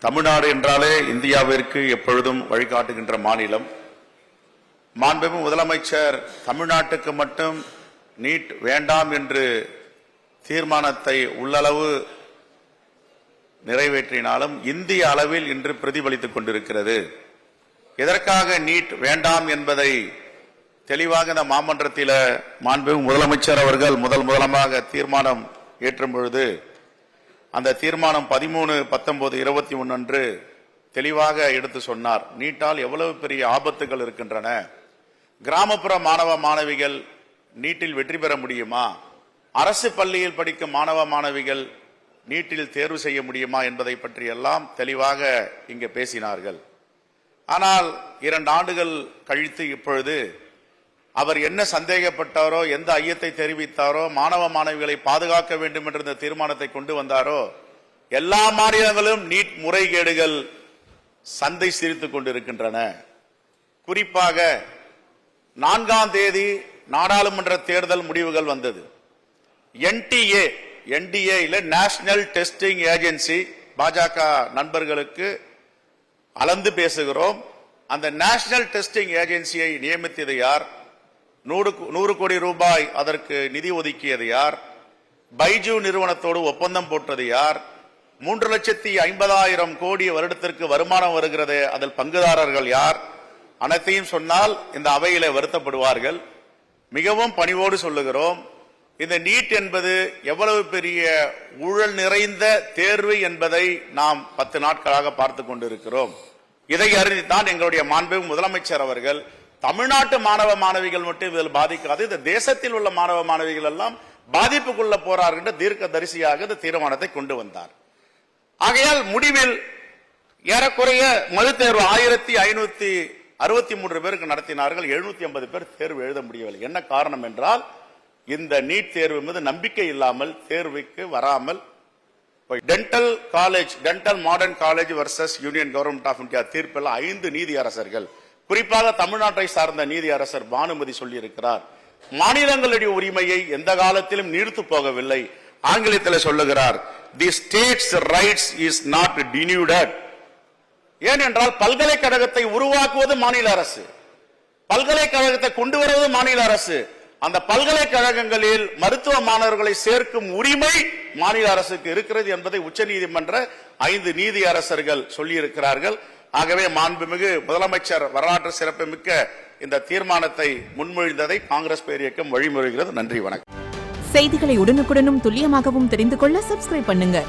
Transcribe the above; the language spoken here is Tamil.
தமிழ்நாடு என்றாலே இந்தியாவிற்கு எப்பொழுதும் வழிகாட்டுகின்ற மாநிலம். மாண்புமிகு முதலமைச்சர் தமிழ்நாட்டுக்கு மட்டும் நீட் வேண்டாம் என்று தீர்மானத்தை உள்ளளவு நிறைவேற்றினாலும் இந்திய அளவில் இன்று பிரதிபலித்துக் கொண்டிருக்கிறது. எதற்காக நீட் வேண்டாம் என்பதை தெளிவாக இந்த மாமன்றத்தில் மாண்புமிகு முதலமைச்சர் அவர்கள் முதலமாக தீர்மானம் ஏற்றும் பொழுது அந்த தீர்மானம் 13/19/21 அன்று தெளிவாக எடுத்து சொன்னார். நீட்டால் எவ்வளவு பெரிய ஆபத்துகள் இருக்கின்றன, கிராமப்புற மாணவ மாணவிகள் நீட்டில் வெற்றி பெற முடியுமா, அரசு பள்ளியில் படிக்கும் மாணவ மாணவிகள் நீட்டில் தேர்வு செய்ய முடியுமா என்பதை பற்றி எல்லாம் தெளிவாக இங்கே பேசினார்கள். ஆனால் 2 ஆண்டுகள் கழித்து இப்பொழுது அவர் என்ன சந்தேகப்பட்டாரோ, எந்த ஐயத்தை தெரிவித்தாரோ, மாணவ மாணவிகளை பாதுகாக்க வேண்டும் என்ற இந்த தீர்மானத்தை கொண்டு வந்தாரோ, எல்லா மாநிலங்களும் நீட் முறைகேடுகள் சந்தை சிரித்துக் கொண்டிருக்கின்றன. குறிப்பாக 4ஆம் தேதி நாடாளுமன்ற தேர்தல் முடிவுகள் வந்தது. NTA நேஷனல் டெஸ்டிங் ஏஜென்சி, பாஜக நண்பர்களுக்கு அளந்து பேசுகிறோம். அந்த நேஷனல் டெஸ்டிங் ஏஜென்சியை நியமித்தது யார்? 100 கோடி ரூபாய் அதற்கு நிதி ஒதுக்கியது யார்? பைஜு நிறுவனத்தோடு ஒப்பந்தம் போட்டது யார்? 3,50,000 கோடி வருடத்திற்கு வருமானம் வருகிறது, அதில் பங்குதாரர்கள் யார்? அனைத்தையும் சொன்னால் இந்த அவையிலே வருத்தப்படுவார்கள். மிகவும் பணிவோடு சொல்லுகிறோம், இந்த நீட் என்பது எவ்வளவு பெரிய ஊழல் நிறைந்த தேர்வு என்பதை நாம் 10 நாட்களாக பார்த்துக் கொண்டிருக்கிறோம். இதை அறிந்துதான் எங்களுடைய மாண்புமிகு முதலமைச்சர் அவர்கள் தமிழ்நாட்டு மாணவ மாணவிகள் மட்டும் இதில் பாதிக்காது, இந்த தேசத்தில் உள்ள மாணவ மாணவிகள் எல்லாம் பாதிப்புக்குள்ள போறார்கள் என்ற தீர்க்க தரிசியாக இந்த தீர்மானத்தை கொண்டு வந்தார். ஆகையால் முடிவில் ஏறக்குறைய மறு தேர்வு 1563 பேருக்கு நடத்தினார்கள். 750 பேர் தேர்வு எழுத முடியவில்லை. என்ன காரணம் என்றால், இந்த நீட் தேர்வு மீது நம்பிக்கை இல்லாமல் தேர்வுக்கு வராமல் dental college, dental modern college versus union government of India தீர்ப்பில் 5 நீதி அரசர்கள், குறிப்பாக தமிழ்நாட்டை சார்ந்த நீதி அரசர் பானுமதி சொல்லியிருக்கிறார், மாநிலங்களுடைய உரிமையை எந்த காலத்திலும் நீர்த்து போகவில்லை. ஆங்கிலத்தில் சொல்லுகிறார், the states rights is not diluted. ஏனென்றால் பல்கலைக்கழகத்தை உருவாக்குவது மாநில அரசு, பல்கலைக்கழகத்தை கொண்டு வருவது மாநில அரசு. அந்த பல்கலைக்கழகங்களில் மருத்துவ மாணவர்களை சேர்க்கும் உரிமை மாநில அரசுக்கு இருக்கிறது என்பதை உச்சநீதிமன்ற 5 நீதி அரசர்கள் சொல்லியிருக்கிறார்கள். ஆகவே மாண்புமிகு முதலமைச்சர் வரலாற்று சிறப்புமிக்க இந்த தீர்மானத்தை முன்மொழிந்ததை காங்கிரஸ் பேரியக்கம் வழிமொழிகிறது. நன்றி, வணக்கம். செய்திகளை உடனுக்குடனும் துல்லியமாகவும் தெரிந்து கொள்ள சப்ஸ்கிரைப் பண்ணுங்க.